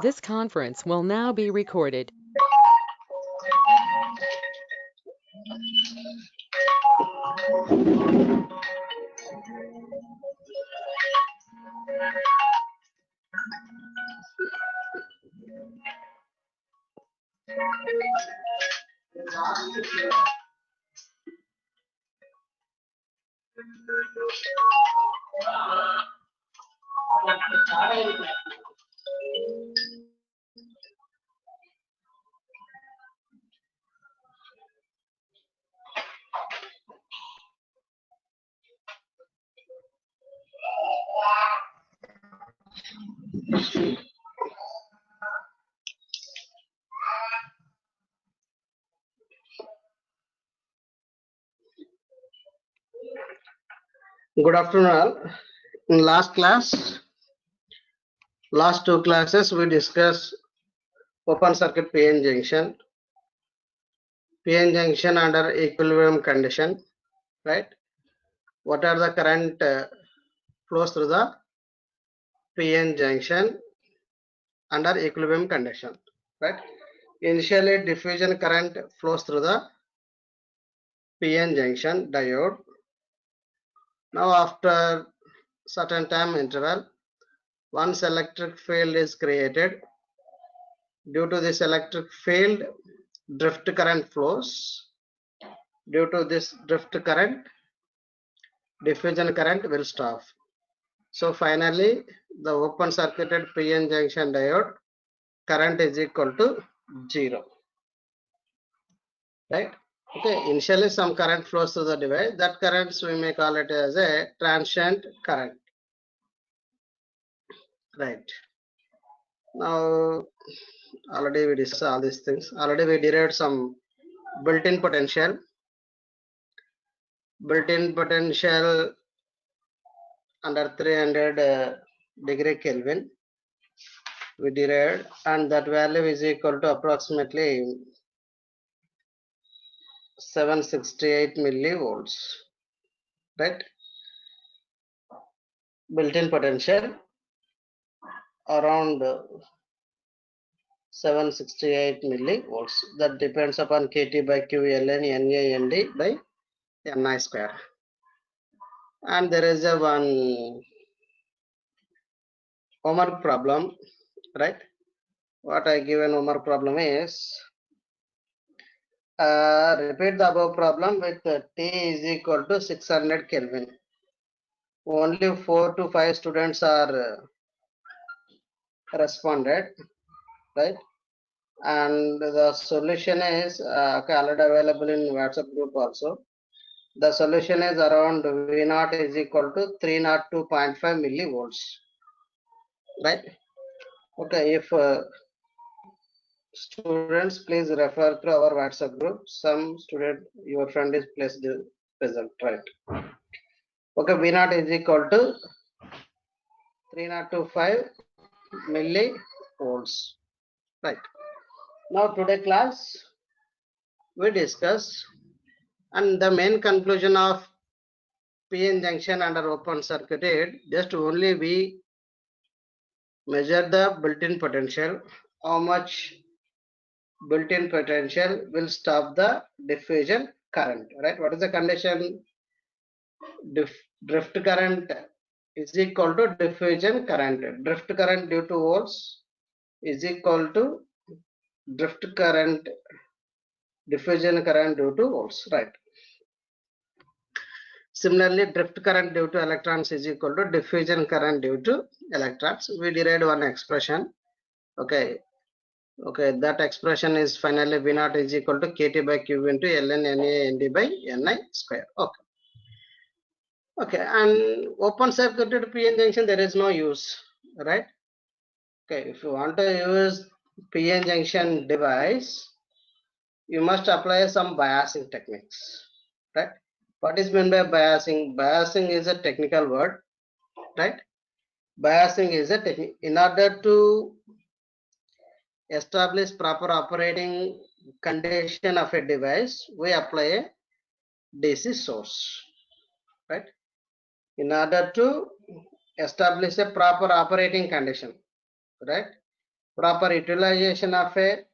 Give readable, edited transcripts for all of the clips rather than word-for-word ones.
This conference will now be recorded. Good afternoon all. In last two classes, we discussed open circuit PN junction under equilibrium condition, right? What are the current flows through the PN junction under equilibrium condition, right? Initially, diffusion current flows through the PN junction diode. Now, after certain time interval, once electric field is created, due to this electric field, drift current flows. Due to this drift current, diffusion current will stop. So finally, the open circuited PN junction diode current is equal to 0. Right? Okay, initially some current flows through the device. That currents we may call it as a transient current. Right. Now, already we discussed all these things. Already we derived some built-in potential. Built-in potential under 300 degree Kelvin we derived, and that value is equal to approximately 768 millivolts, right? Built-in potential around 768 millivolts. That depends upon kT by Q ln Na Nd by Ni square. And there is a one homework problem, right? What I given homework problem is repeat the above problem with T is equal to 600 Kelvin. Only 4 to 5 students are responded, right? And the solution is already available in WhatsApp group also. The solution is around V0 is equal to 302.5 millivolts, right? Okay, if students please refer to our WhatsApp group. Some student, your friend is placed present, right? Okay, V0 is equal to 302.5 millivolts, right? Now today class we discuss, and the main conclusion of PN junction under open circuited, just only we measure the built-in potential, how much built-in potential will stop the diffusion current, right? What is the condition? Drift current is equal to diffusion current. Drift current due to volts is equal to drift current, diffusion current due to volts, right? Similarly, drift current due to electrons is equal to diffusion current due to electrons. We derived one expression. Okay, that expression is finally V0 is equal to kT by Q into ln Na Nd by Ni square. Okay, and open circuited PN junction there is no use, right? Okay, if you want to use PN junction device, you must apply some biasing techniques, right? What is meant by biasing? Biasing is a technical word, right? Biasing is a technique. In order to establish proper operating condition of a device, we apply a DC source, right? In order to establish a proper operating condition, right? proper utilization of a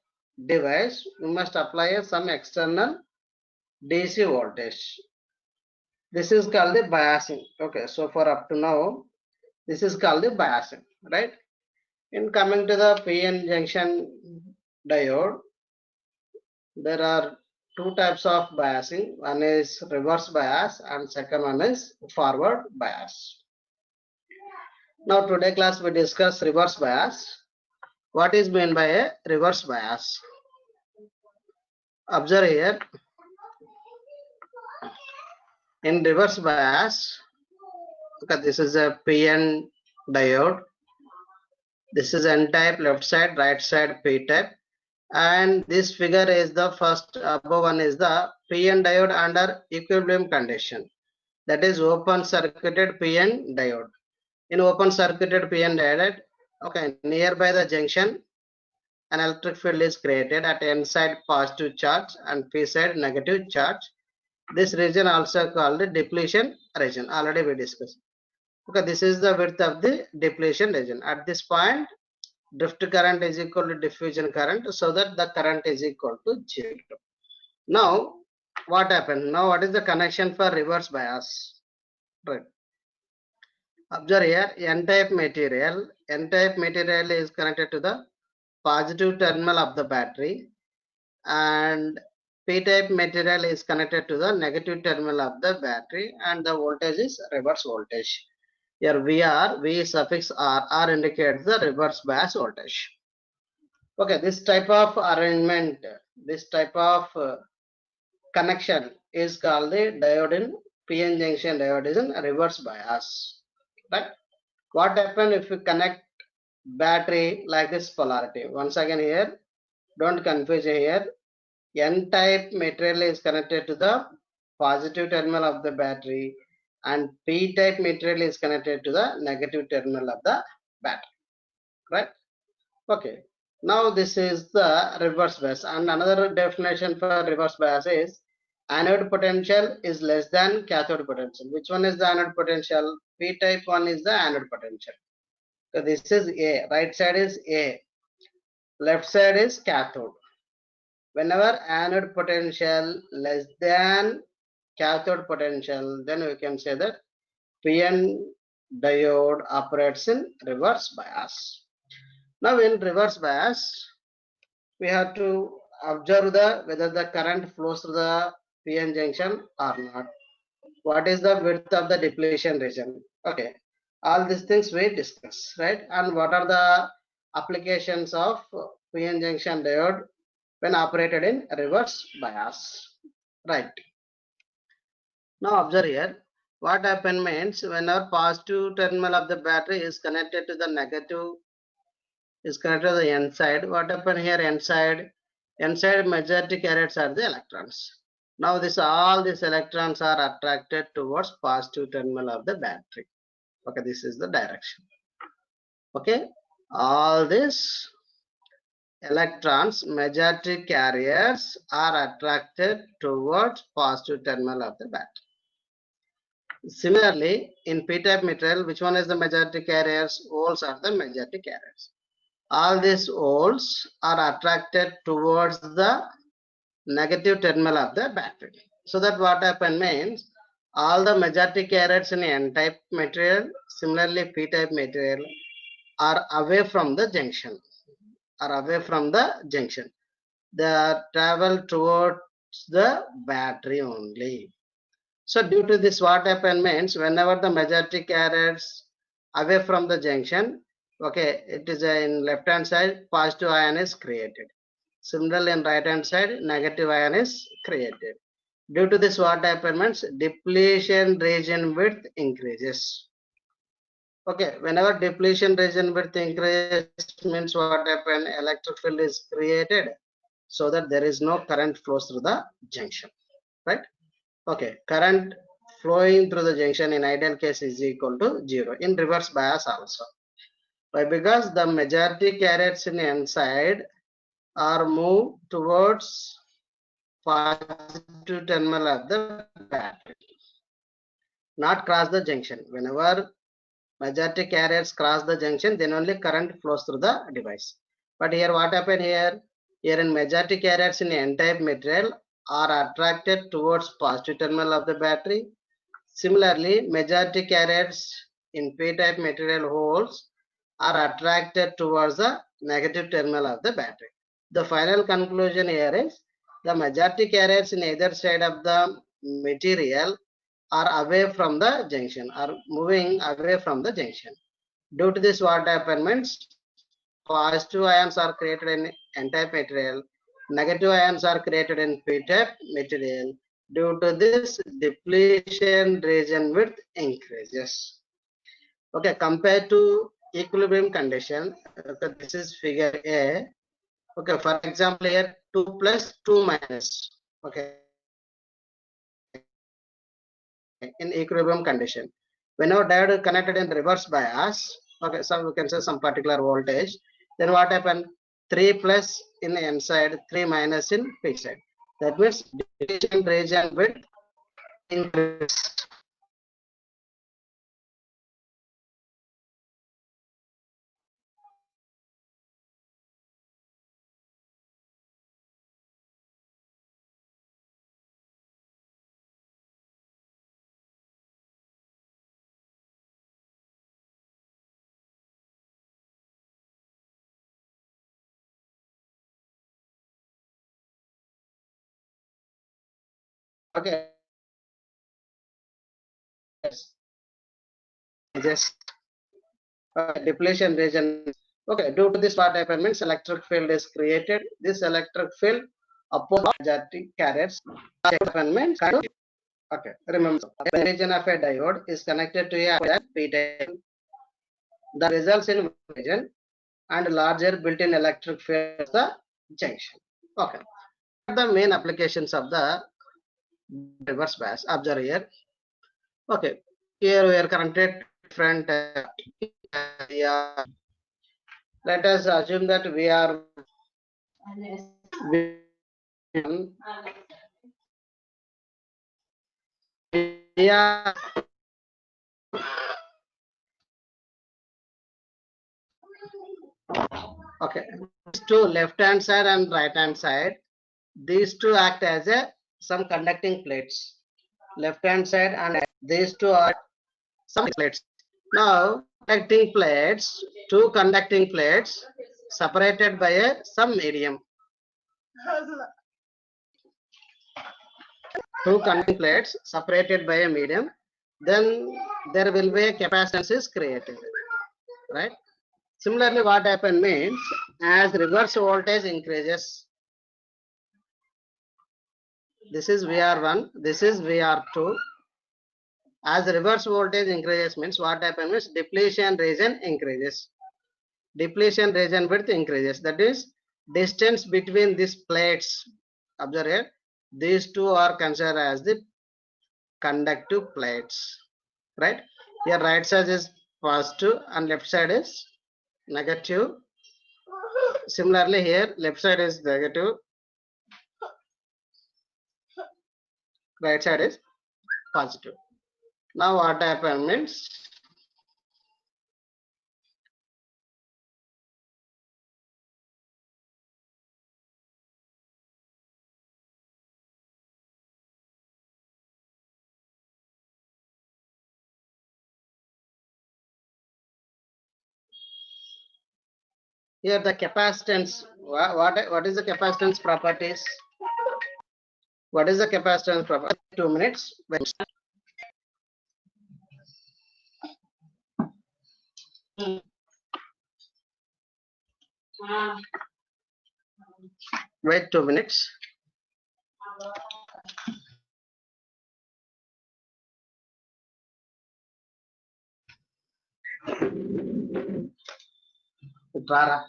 device, we must apply some external DC voltage. This is called the biasing. Okay, so for up to now, this is called the biasing, right? In coming to the PN junction diode, there are two types of biasing. One is reverse bias and second one is forward bias. Now today class we discuss reverse bias. What is meant by a reverse bias? Observe here. In reverse bias, okay, this is a PN diode. This is N-type, left side, right side, P-type. And this figure is the first, above one is the PN diode under equilibrium condition. That is open circuited PN diode. In open circuited PN diode, okay, nearby the junction, an electric field is created at N side positive charge and P side negative charge. This region also called the depletion region. Already we discussed. Okay, this is the width of the depletion region. At this point, drift current is equal to diffusion current, so that the current is equal to 0. Now, what happened? Now, what is the connection for reverse bias? Right. Observe here, N-type material. N-type material is connected to the positive terminal of the battery, and P-type material is connected to the negative terminal of the battery, and the voltage is reverse voltage. Here VR, V suffix R indicates the reverse bias voltage. Okay, this type of arrangement, this type of connection is called the diode in PN junction diode is in reverse bias. Right? What happens if you connect battery like this polarity? Once again here, don't confuse here. N-type material is connected to the positive terminal of the battery, and P-type material is connected to the negative terminal of the battery. Right? Okay. Now this is the reverse bias, and another definition for reverse bias is anode potential is less than cathode potential. Which one is the anode potential? P-type one is the anode potential. So this is A. Right side is A. Left side is cathode. Whenever anode potential less than cathode potential, then we can say that PN diode operates in reverse bias. Now in reverse bias, we have to observe whether the current flows through the PN junction or not. What is the width of the depletion region? Okay, all these things we discuss, right? And what are the applications of PN junction diode when operated in reverse bias, right? Now observe here, what happens means whenever positive terminal of the battery is connected to the negative, is connected to the N side, what happens here? N side majority carriers are the electrons. Now all these electrons are attracted towards positive terminal of the battery. Okay, this is the direction. Okay, all these electrons, majority carriers, are attracted towards positive terminal of the battery. Similarly, in P-type material, which one is the majority carriers? Holes are the majority carriers. All these holes are attracted towards the negative terminal of the battery. So that what happen means all the majority carriers in N-type material, similarly P-type material, are away from the junction. They travel towards the battery only. So due to this, what happen means whenever the majority carriers away from the junction, okay, it is in left hand side positive ion is created. Similarly in right hand side negative ion is created. Due to this, what happen means depletion region width increases. Okay, whenever depletion region width increases means what happen? Electric field is created so that there is no current flows through the junction, right? Okay, current flowing through the junction in ideal case is equal to 0. In reverse bias also. Why? Because the majority carriers in N side are moved towards positive terminal of the battery, not cross the junction. Whenever majority carriers cross the junction, then only current flows through the device. But here what happened here? Here in majority carriers in N-type material are attracted towards positive terminal of the battery. Similarly, majority carriers in P-type material holes are attracted towards the negative terminal of the battery. The final conclusion here is the majority carriers in either side of the material are away from the junction, are moving away from the junction. Due to this, what happens means positive ions are created in N-type material, negative ions are created in P-type material. Due to this, depletion region width increases. Okay, compared to equilibrium condition, okay, this is figure A. Okay, for example, here 2 plus 2 minus. Okay, in equilibrium condition. Whenever diode is connected in reverse bias, okay, so we can say some particular voltage, then what happen? 3 plus in N side, 3 minus in P side. That means depletion region width increase. Okay. Just depletion region. Okay, due to this what happens means electric field is created. This electric field oppose majority carriers. Means okay, remember the region of a diode is connected to a P-type. The results in region and larger built-in electric field of the junction. Okay, the main applications of the reverse bias. Observe here. Okay, here we are connected different. Let us assume that we are okay. These two left hand side and right hand side, these two act as a some conducting plates. Left hand side and these two are some plates. Now conducting plates, two conducting plates separated by some medium. Two conducting plates separated by a medium, then there will be a capacitance is created, right? Similarly, what happens means as reverse voltage increases, this is VR1, this is VR2. As reverse voltage increases means what happens means depletion region increases. Depletion region width increases. That is distance between these plates. Observe here. These two are considered as the conductive plates, right? Here right side is positive and left side is negative. Similarly here left side is negative, right side is positive. Now what happens means here the capacitance. What is the capacitance properties? What is the capacitance property? 2 minutes. Wait 2 minutes. Rara.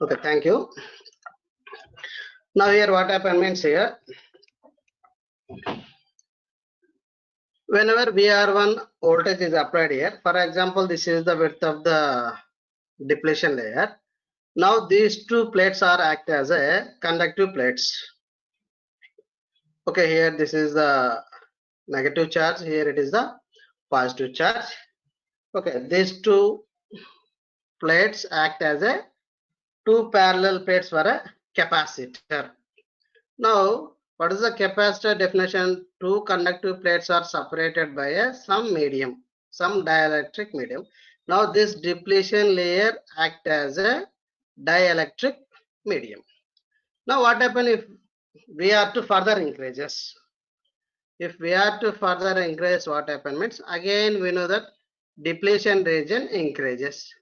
Okay, thank you. Now here what happened means here, whenever VR1 voltage is applied here, for example, this is the width of the depletion layer. Now these two plates are act as a conductive plates. Okay, here this is the negative charge, here it is the positive charge. Okay, these two plates act as a two parallel plates for a capacitor. Now, what is the capacitor definition? Two conductive plates are separated by some medium, some dielectric medium. Now, this depletion layer act as a dielectric medium. Now, what happens if we are to further increases? If we are to further increase, what happens means, again we know that depletion region increases.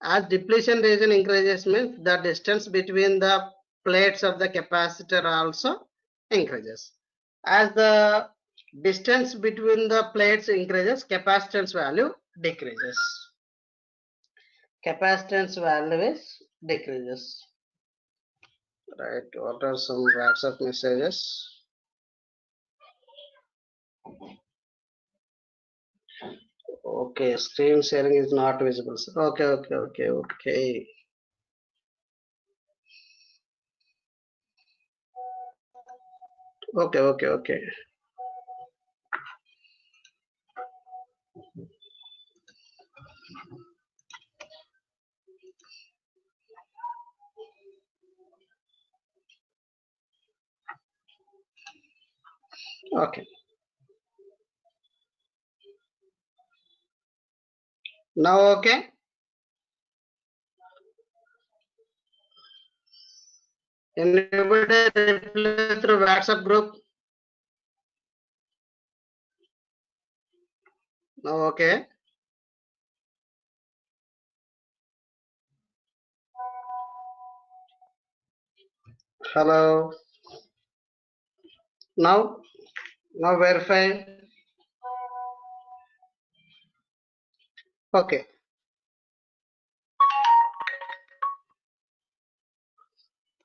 As depletion region increases means the distance between the plates of the capacitor also increases. As the distance between the plates increases, capacitance value decreases. Capacitance value is decreases. Right, what are some WhatsApp messages? Okay, screen sharing is not visible. Okay. Okay. Okay. Now okay. Anybody reply through WhatsApp group? Now okay. Hello. Now verify. Okay.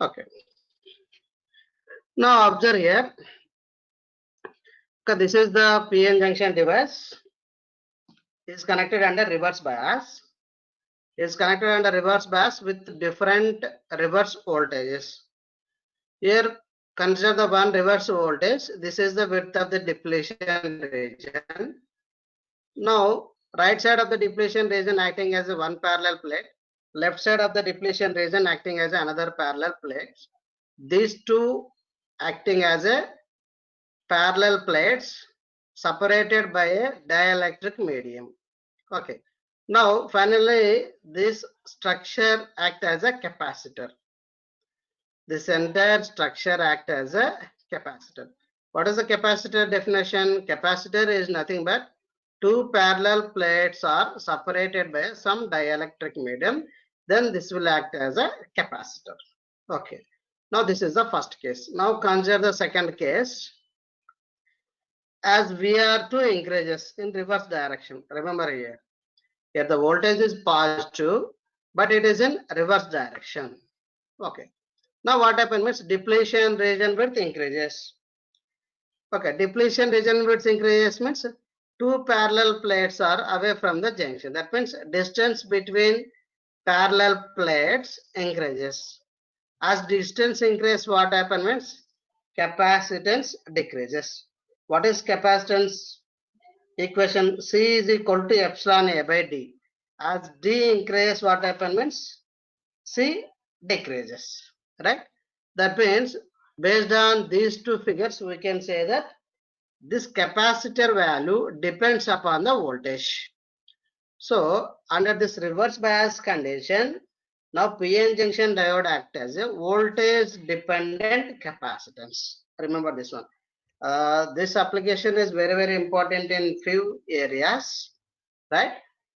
Okay. Now observe here. Okay, this is the PN junction device. Is connected under reverse bias. Is connected under reverse bias with different reverse voltages. Here consider the one reverse voltage. This is the width of the depletion region. Now right side of the depletion region acting as a one parallel plate. Left side of the depletion region acting as another parallel plate. These two acting as a parallel plates separated by a dielectric medium. Okay. Now finally this structure act as a capacitor. This entire structure act as a capacitor. What is the capacitor definition? Capacitor is nothing but two parallel plates are separated by some dielectric medium. Then this will act as a capacitor. Okay. Now this is the first case. Now consider the second case. As VR2 increases in reverse direction. Remember here the voltage is positive, but it is in reverse direction. Okay. Now what happens means depletion region width increases. Okay, depletion region width increases means two parallel plates are away from the junction. That means distance between parallel plates increases. As distance increases, what happens means capacitance decreases. What is capacitance? Equation C is equal to epsilon A by D. As D increases, what happens means C decreases, right? That means based on these two figures, we can say that this capacitor value depends upon the voltage. So under this reverse bias condition, now PN junction diode acts as a voltage dependent capacitance. Remember this one. This application is very important in few areas, right?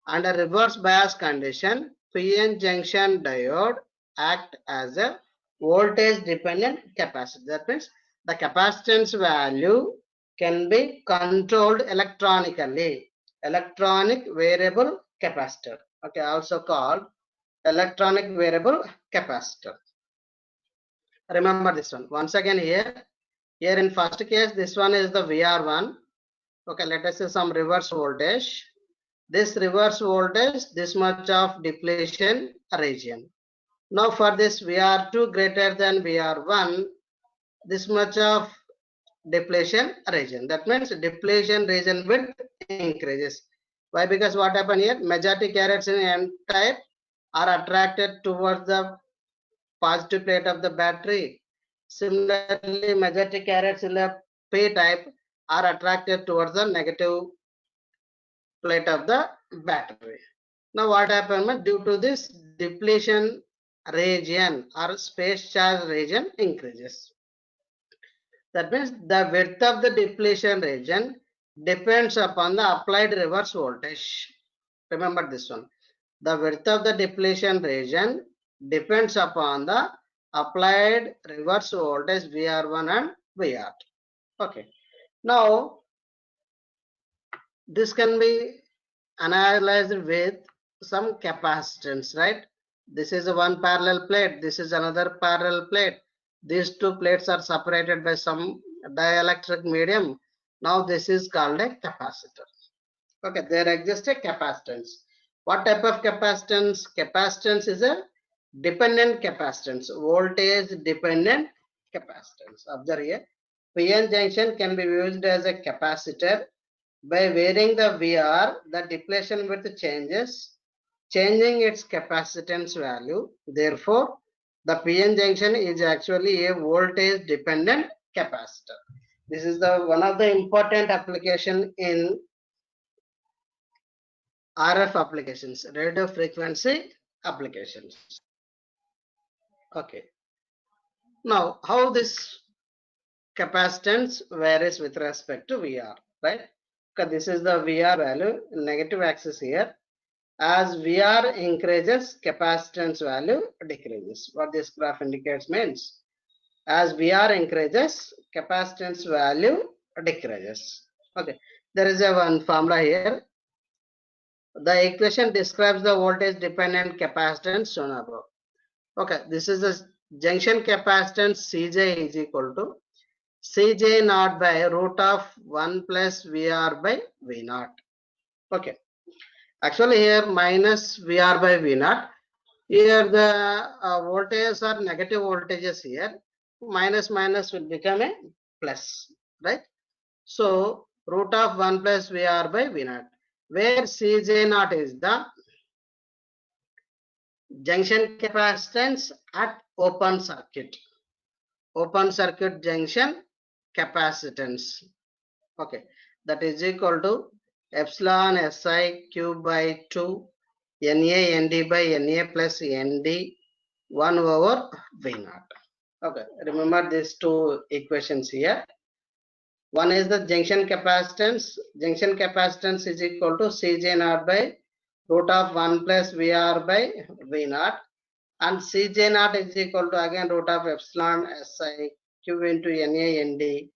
Under reverse bias condition, PN junction diode act as a voltage dependent capacitor. That means the capacitance value can be controlled electronically. Electronic variable capacitor. Okay, also called electronic variable capacitor. Remember this one. Once again here in first case, this one is the VR1. Okay, let us say some reverse voltage. This reverse voltage, this much of depletion region. Now for this VR2 greater than VR1, this much of depletion region. That means depletion region width increases. Why? Because what happened here? Majority carriers in N type are attracted towards the positive plate of the battery. Similarly, majority carriers in the P type are attracted towards the negative plate of the battery. Now what happened? Due to this depletion region or space charge region increases. That means the width of the depletion region depends upon the applied reverse voltage. Remember this one. The width of the depletion region depends upon the applied reverse voltage VR1 and VR2. Okay. Now this can be analyzed with some capacitance, right? This is one parallel plate. This is another parallel plate. These two plates are separated by some dielectric medium. Now this is called a capacitor. Okay, there exists a capacitance. What type of capacitance? Capacitance is a dependent capacitance, voltage dependent capacitance. Observe here, PN junction can be used as a capacitor. By varying the VR, the depletion width changes, changing its capacitance value. Therefore, the PN junction is actually a voltage dependent capacitor. This is the one of the important application in RF applications, radio frequency applications. Okay. Now, how this capacitance varies with respect to VR, right? Because this is the VR value, negative axis here. As VR increases, capacitance value decreases. What this graph indicates means, as VR increases, capacitance value decreases. Okay, there is a one formula here. The equation describes the voltage dependent capacitance shown above. Okay, this is the junction capacitance Cj is equal to Cj naught by root of 1 plus VR by V naught. Okay. Actually here minus VR by V naught. Here the voltages are negative voltages here. Minus will become a plus, right? So root of 1 plus VR by V naught, where Cj naught is the junction capacitance at open circuit. Open circuit junction capacitance. Okay, that is equal to epsilon Si cube by 2 Na Nd by Na plus Nd 1 over V naught. Okay, remember these two equations here. One is the junction capacitance. Junction capacitance is equal to Cj naught by root of 1 plus Vr by V naught. and Cj naught is equal to again root of epsilon Si Q into Na Nd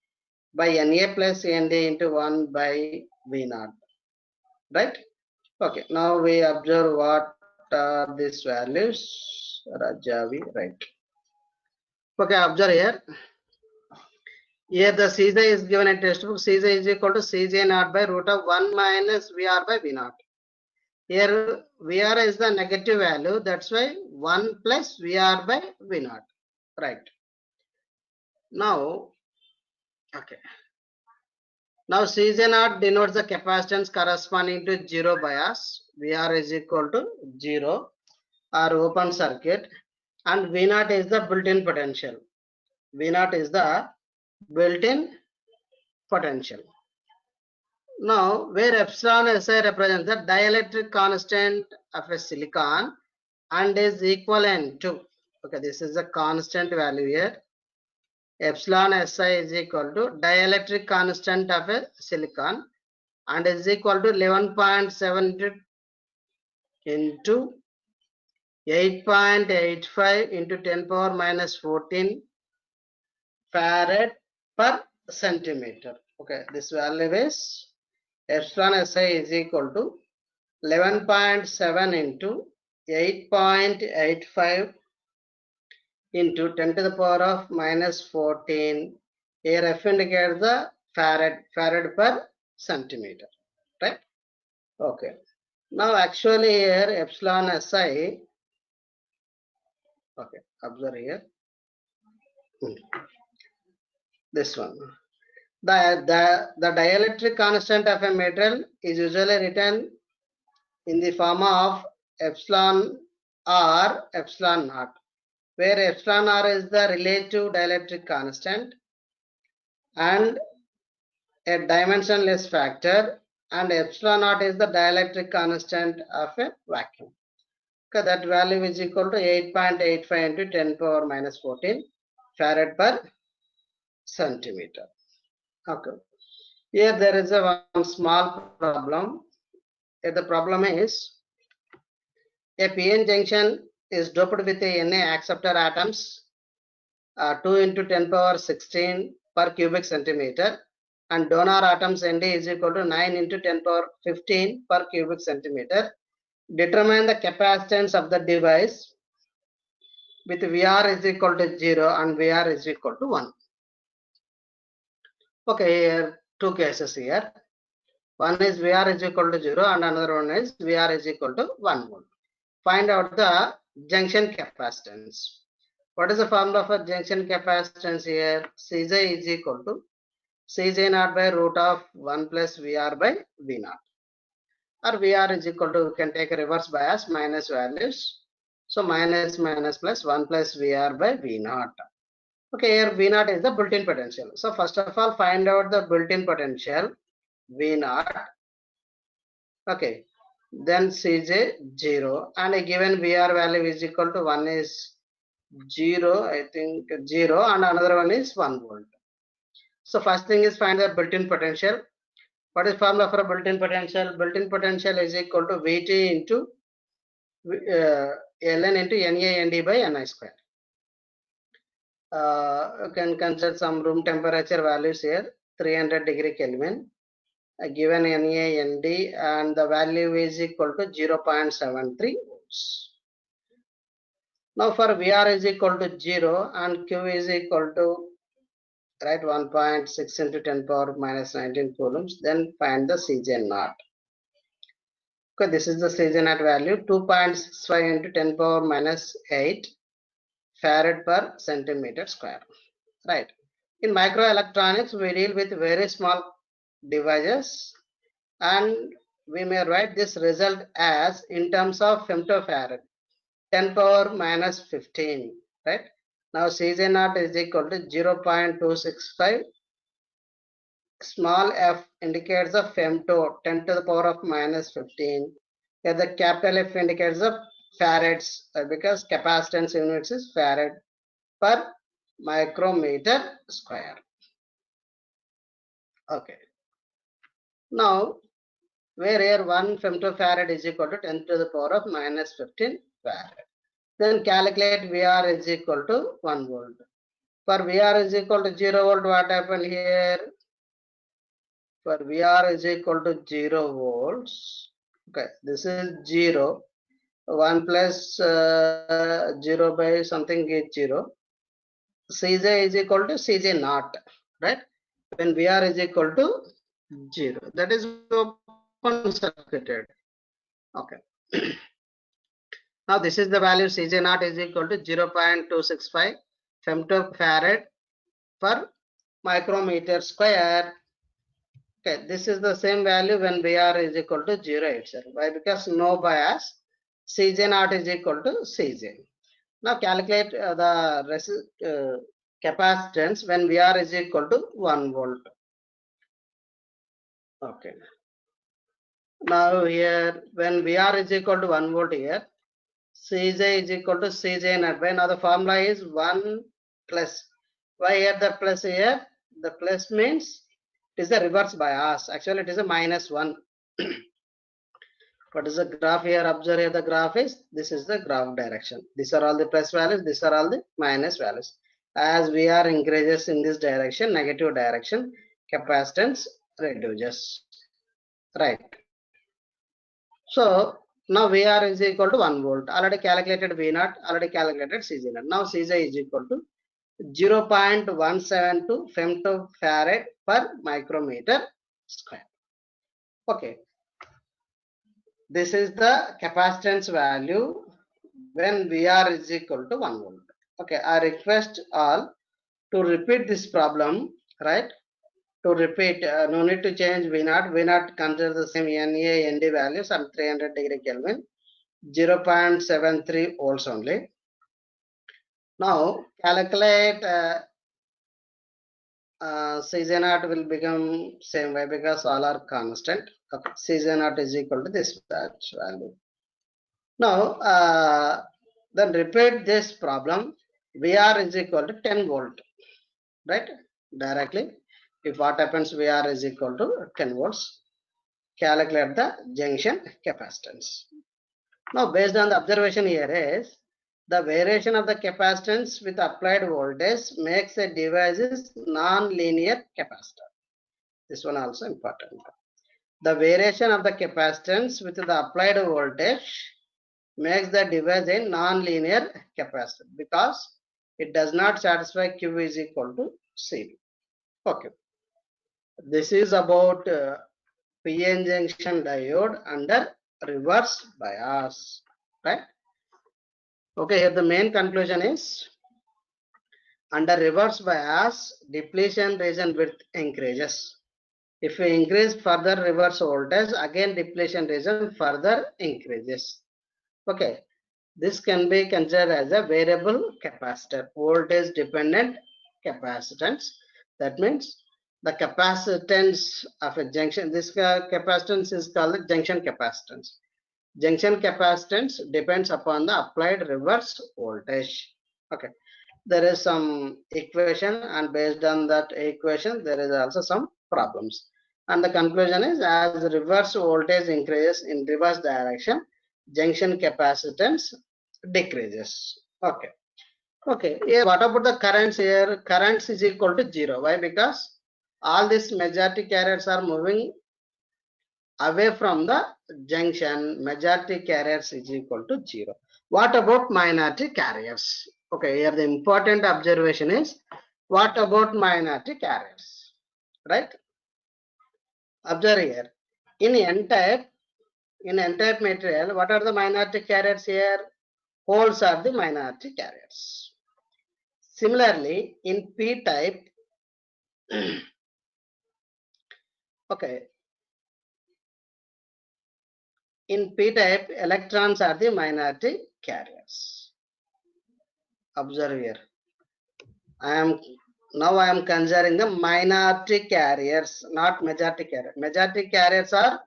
by Na plus Nd into 1 by V naught. Right? Okay, now we observe what are these values. Rajavi, right? Okay, observe here. Here the Cj is given in textbook. Cj is equal to Cj naught by root of 1 minus Vr by V naught. Here Vr is the negative value. That's why 1 plus Vr by V naught. Right. Now, okay. Now Cj naught denotes the capacitance corresponding to zero bias. Vr is equal to 0 or open circuit, and V naught is the built-in potential. V naught is the built-in potential. Now, where epsilon Si represents the dielectric constant of a silicon and is equivalent to, okay, this is the constant value here. Epsilon Si is equal to dielectric constant of a silicon and is equal to 11.7 into 8.85 into 10 power minus 14 farad per centimeter. Okay, this value is epsilon Si is equal to 11.7 into 8.85 into 10 to the power of minus 14. Here F indicates the farad per centimeter, right? Okay. Now actually here epsilon Si, okay, observe here. This one. The dielectric constant of a metal is usually written in the form of epsilon r epsilon naught, where epsilon r is the relative dielectric constant and a dimensionless factor, and epsilon naught is the dielectric constant of a vacuum. Okay, that value is equal to 8.85 into 10 power minus 14 farad per centimeter. Okay. Here there is one small problem. Here the problem is a PN junction is doped with a Na acceptor atoms 2 into 10 power 16 per cubic centimeter, and donor atoms Nd is equal to 9 into 10 power 15 per cubic centimeter. Determine the capacitance of the device with Vr is equal to 0 and Vr is equal to 1. Okay, here two cases here. One is Vr is equal to 0 and another one is Vr is equal to 1 volt. Find out the junction capacitance. What is the formula for junction capacitance here? Cj is equal to Cj naught by root of 1 plus Vr by V naught. Or Vr is equal to, we can take a reverse bias, minus values. So minus plus 1 plus Vr by V naught. Okay, here V naught is the built-in potential. So first of all, find out the built-in potential V naught. Okay, then Cj 0, and a given Vr value is equal to 1 is 0, I think 0, and another one is 1 volt. So first thing is find the built-in potential. What is formula for a built-in potential? Built-in potential is equal to Vt into Ln into Na Nd by Ni square. You can consider some room temperature values here, 300 degree Kelvin. Given Na Nd, and the value is equal to 0.73 volts. Now for Vr is equal to 0 and Q is equal to, right, 1.6 into 10 power minus 19 coulombs, then find the Cj naught. Okay, this is the Cj naught value, 2.65 into 10 power minus 8 farad per centimeter square. Right. In microelectronics, we deal with very small devices, and we may write this result as in terms of femtofarad, 10 power minus 15, right? Now Cj naught is equal to 0.265. Small f indicates the femto, 10 to the power of minus 15. Here the capital F indicates the farads, because capacitance units is farad per micrometer square. Okay. Now, where here 1 femtofarad is equal to 10 to the power of minus 15 farad. Then calculate VR is equal to 1 volt. For VR is equal to 0 volt, what happened here? For VR is equal to 0 volts. Okay, this is 0. 1 plus 0 by something is 0. Cj is equal to Cj naught, right? When VR is equal to 0, that is open circuited. Okay. Now this is the value Cj naught is equal to 0.265 femtofarad per micrometer square. Okay, this is the same value when VR is equal to 0 itself. Why? Because no bias. Cj naught is equal to Cj. Now calculate the capacitance when VR is equal to 1 volt. Okay. Now here when VR is equal to 1 volt here, Cj is equal to Cj naught by. Now the formula is 1 plus. Why here the plus here? The plus means it is a reverse bias. Actually it is a -1. What is the graph here? Observe here the graph is, this is the graph direction. These are all the plus values, these are all the minus values. As VR increases in this direction, negative direction, capacitance reduces. Right. So now VR is equal to 1 volt. Already calculated V0, already calculated Cj0. Now Cj is equal to 0.172 femtofarad per micrometer square. Okay. This is the capacitance value when VR is equal to 1 volt. Okay, I request all to repeat this problem, right? To repeat, no need to change V0. V0 consider the same NA, ND values and 300 degree Kelvin, 0.73 volts only. Now calculate Cj0 will become same way because all are constant. Okay, Cj0 is equal to this value. Now then repeat this problem. VR is equal to 10 volt, right? Directly, if what happens, VR is equal to 10 volts. Calculate the junction capacitance. Now, based on the observation here is, the variation of the capacitance with applied voltage makes a device non-linear capacitor. This one also important. The variation of the capacitance with the applied voltage makes the device a non-linear capacitor because it does not satisfy Q is equal to C. Okay. This is about PN junction diode under reverse bias, right? Okay, here the main conclusion is, under reverse bias, depletion region width increases. If we increase further reverse voltage, again depletion region further increases. Okay, this can be considered as a variable capacitor, voltage dependent capacitance. That means the capacitance of a junction, this capacitance is called the junction capacitance. Junction capacitance depends upon the applied reverse voltage. Okay, there is some equation, and based on that equation there is also some problems, and the conclusion is, as reverse voltage increases in reverse direction, junction capacitance decreases. Okay. Okay, here what about the currents here? Currents is equal to 0. Why? Because all these majority carriers are moving away from the junction. Majority carriers is equal to 0. What about minority carriers? Okay, here the important observation is, what about minority carriers? Right? Observe here. In N-type material, what are the minority carriers here? Holes are the minority carriers. Similarly, in P-type, okay, in P-type, electrons are the minority carriers. Observe here. I am considering the minority carriers, not majority carriers. Majority carriers are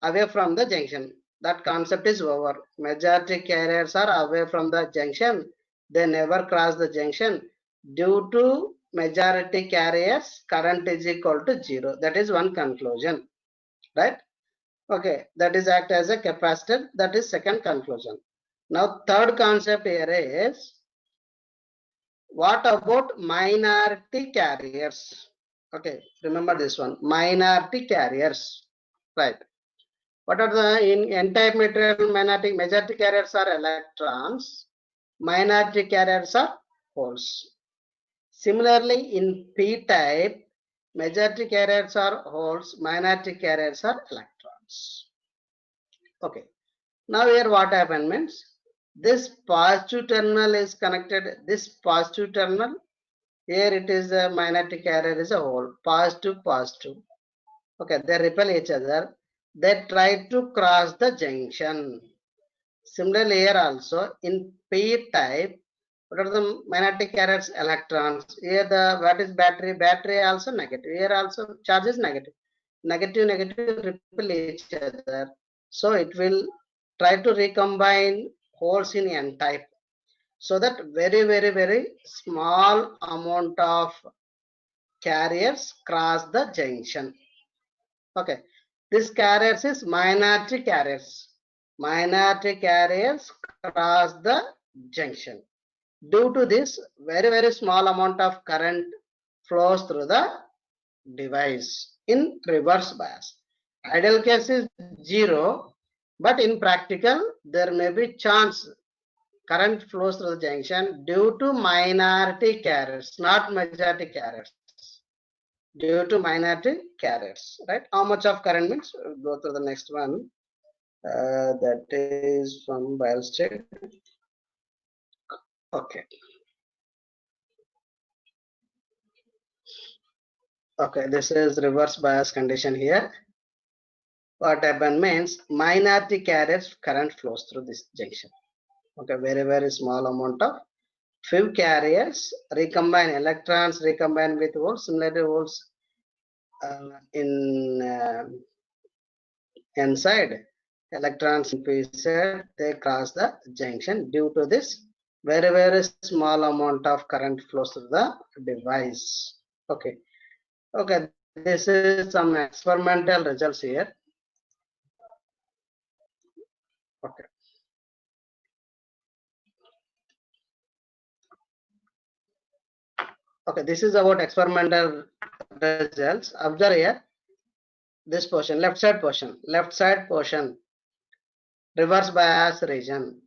away from the junction. That concept is over. Majority carriers are away from the junction. They never cross the junction. Due to majority carriers, current is equal to 0. That is one conclusion, right? Okay, that is act as a capacitor. That is second conclusion. Now third concept here is, what about minority carriers? Okay, remember this one, minority carriers, right? What are the in n-type material? Majority carriers are electrons, minority carriers are holes. Similarly, in p-type, majority carriers are holes, minority carriers are electrons. Okay. Now here what happened means, this positive terminal is connected, this positive terminal, here it is a minority carrier is a hole, positive, positive. Okay, they repel each other. They try to cross the junction. Similarly here also in P type, what are the minority carriers? Electrons. Here the what is battery? Battery also negative. Here also charge is negative. Negative, negative repel each other. So it will try to recombine holes in N type. So that very, very, very small amount of carriers cross the junction. Okay, this carriers is minority carriers. Minority carriers cross the junction. Due to this, very, very small amount of current flows through the device in reverse bias. Ideal case is 0, but in practical, there may be chance current flows through the junction due to minority carriers, not majority carriers. Due to minority carriers, right? How much of current means? We'll go to the next one. That is from biostate. Okay. Okay, this is reverse bias condition here. What happened means, minority carriers current flows through this junction. Okay, very, very small amount of few carriers recombine, electrons recombine with holes. Similarly, holes in inside, electrons in p side, they cross the junction. Due to this, very, very small amount of current flows through the device. Okay. Okay, this is some experimental results here. Okay. Okay, this is about experimental results. Observe here, this portion, left side portion, reverse bias region,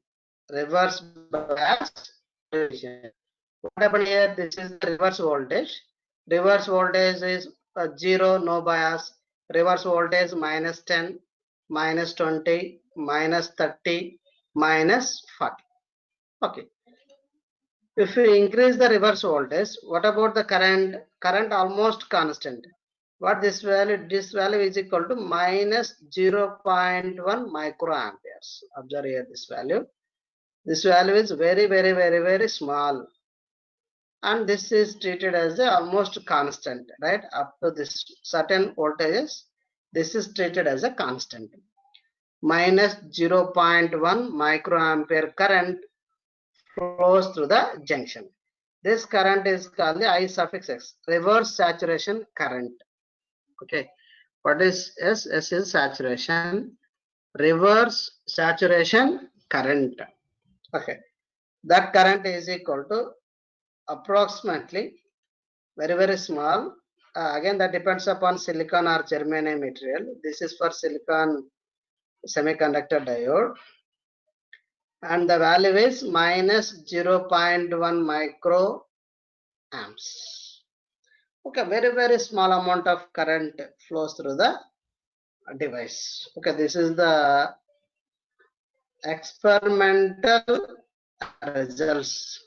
reverse bias region. What happened here? This is the reverse voltage. Reverse voltage is 0, no bias. Reverse voltage minus 10, minus 20, minus 30, minus 40. Okay. If we increase the reverse voltage, what about the current? Current almost constant. What this value? This value is equal to minus 0.1 microamperes. Observe here this value. This value is very, very, very, very small. And this is treated as a almost constant, right? Up to this certain voltages, this is treated as a constant. Minus 0.1 microampere current flows through the junction. This current is called the I suffix X, reverse saturation current. Okay, what is S? S is saturation, reverse saturation current. Okay, that current is equal to approximately very, very small. Again, that depends upon silicon or germanium material. This is for silicon semiconductor diode. And the value is minus 0.1 micro amps. Okay, very, very small amount of current flows through the device. Okay, this is the experimental results,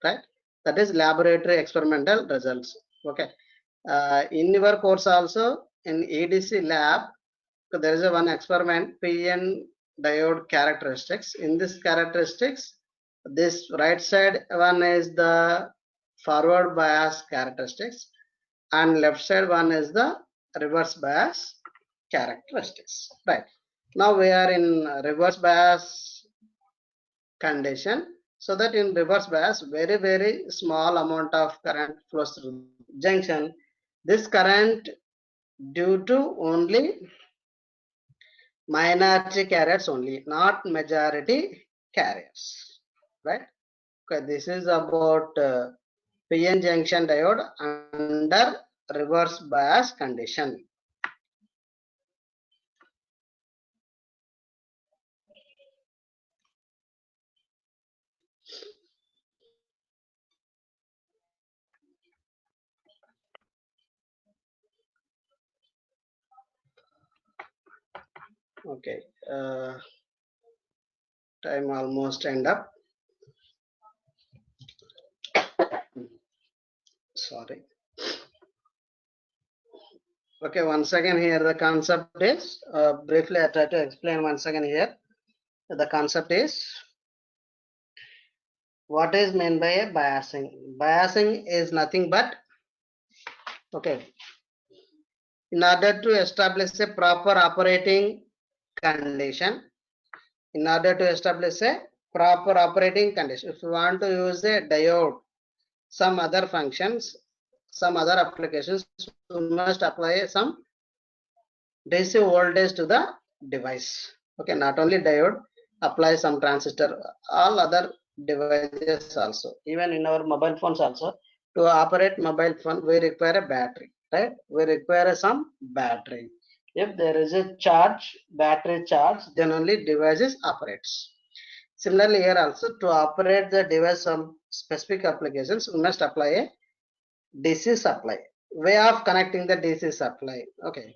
right? That is laboratory experimental results. Okay, in your course also in EDC lab, so there is a one experiment, PN diode characteristics. In this characteristics, this right side one is the forward bias characteristics, and left side one is the reverse bias characteristics. Right. Now we are in reverse bias condition. So that in reverse bias, very, very small amount of current flows through junction. This current due to only minority carriers only, not majority carriers, right? Okay, this is about PN junction diode under reverse bias condition. Okay, time almost end up. Sorry. Okay, once again here the concept is, briefly I try to explain once again here. The concept is, what is meant by a biasing? Biasing is nothing but, okay, in order to establish a proper operating condition, in order to establish a proper operating condition, if you want to use a diode, some other functions, some other applications, you must apply some DC voltage to the device. Okay, not only diode, apply some transistor, all other devices also. Even in our mobile phones also, to operate mobile phone, we require a battery, right? We require some battery. If there is a charge, battery charge, then only devices operates. Similarly, here also, to operate the device on specific applications, we must apply a DC supply. Way of connecting the DC supply. Okay.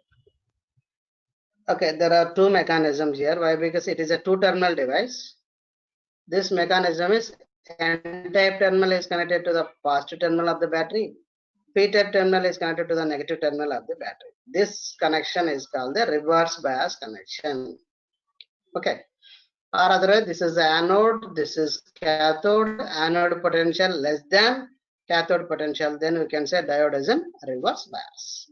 Okay, there are two mechanisms here. Why? Because it is a two-terminal device. This mechanism is, N-type terminal is connected to the positive terminal of the battery. P-type terminal is connected to the negative terminal of the battery. This connection is called the reverse bias connection. Okay. Or otherwise, this is the anode, this is cathode, anode potential less than cathode potential. Then we can say diode is in reverse bias.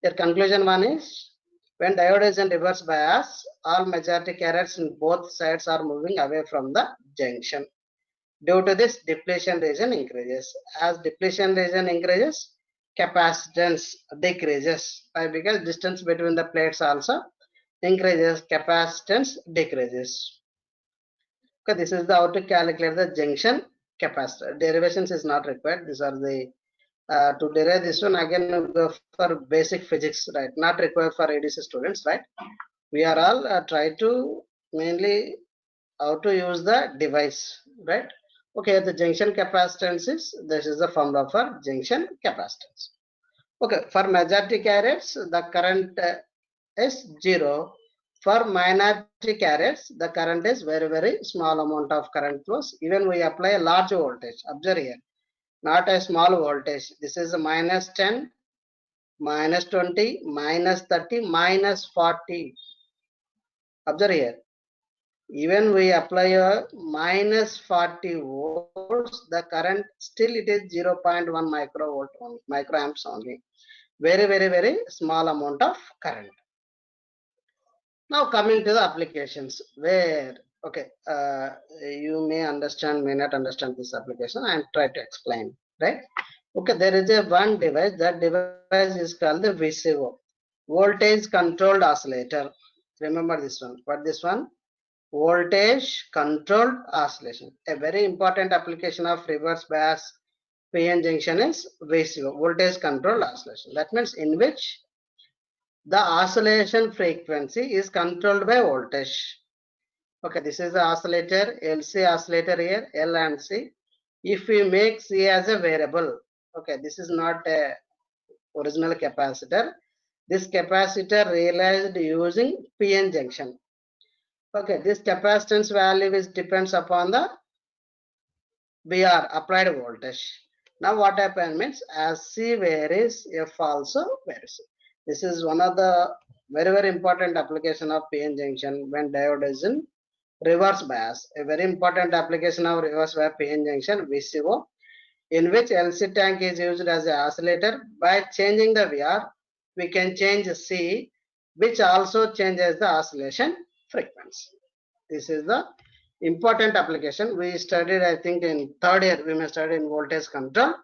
Their conclusion one is, when diode is in reverse bias, all majority carriers in both sides are moving away from the junction. Due to this, depletion region increases. As depletion region increases, capacitance decreases. Why? Because distance between the plates also increases, capacitance decreases. Okay, this is the how to calculate the junction capacitor. Derivations is not required. These are the to derive this one, again go for basic physics, right? Not required for ADC students, right? We are all try to mainly how to use the device, right? Okay, the junction capacitance is, this is the formula for junction capacitance. Okay, for majority carriers, the current is 0. For minority carriers, the current is very small amount of current flows. Even we apply a large voltage. Observe here, not a small voltage. This is a minus 10, minus 20, minus 30, minus 40. Observe here. Even we apply a minus 40 volts, the current still it is 0.1 microvolt, microamps only. Very small amount of current. Now coming to the applications where, okay, you may understand, may not understand this application. I try to explain, right? Okay, there is a one device. That device is called the VCO, voltage controlled oscillator. Remember this one. What this one? Voltage controlled oscillation. A very important application of reverse bias PN junction is VCO, voltage controlled oscillation. That means in which the oscillation frequency is controlled by voltage. Okay, this is the oscillator, LC oscillator here, L and C. If we make C as a variable, okay, this is not a original capacitor. This capacitor realized using PN junction. Okay, this capacitance value is depends upon the BR, applied voltage. Now what happens means, as C varies, F also varies. This is one of the very important application of PN junction when diode is in reverse bias. A very important application of reverse bias PN junction, VCO, in which LC tank is used as an oscillator. By changing the VR, we can change C, which also changes the oscillation frequency. This is the important application. We studied, I think in third year, we may study in voltage control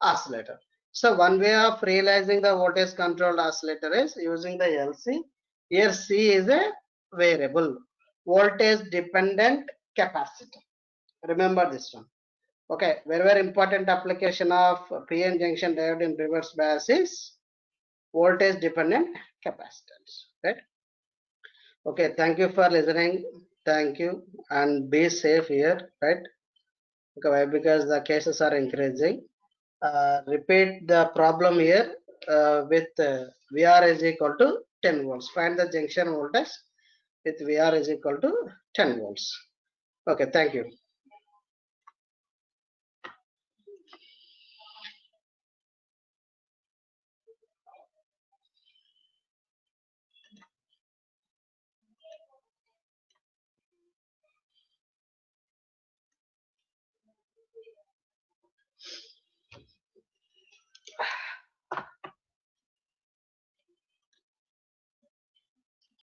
oscillator. So one way of realizing the voltage controlled oscillator is using the LC. Here C is a variable, voltage dependent capacitor. Remember this one. Okay, very important application of PN junction diode in reverse bias is voltage dependent capacitance, right? Okay, thank you for listening. Thank you, and be safe here, right? Okay, why? Because the cases are increasing. Repeat the problem here with VR is equal to 10 volts. Find the junction voltage with VR is equal to 10 volts. Okay, thank you.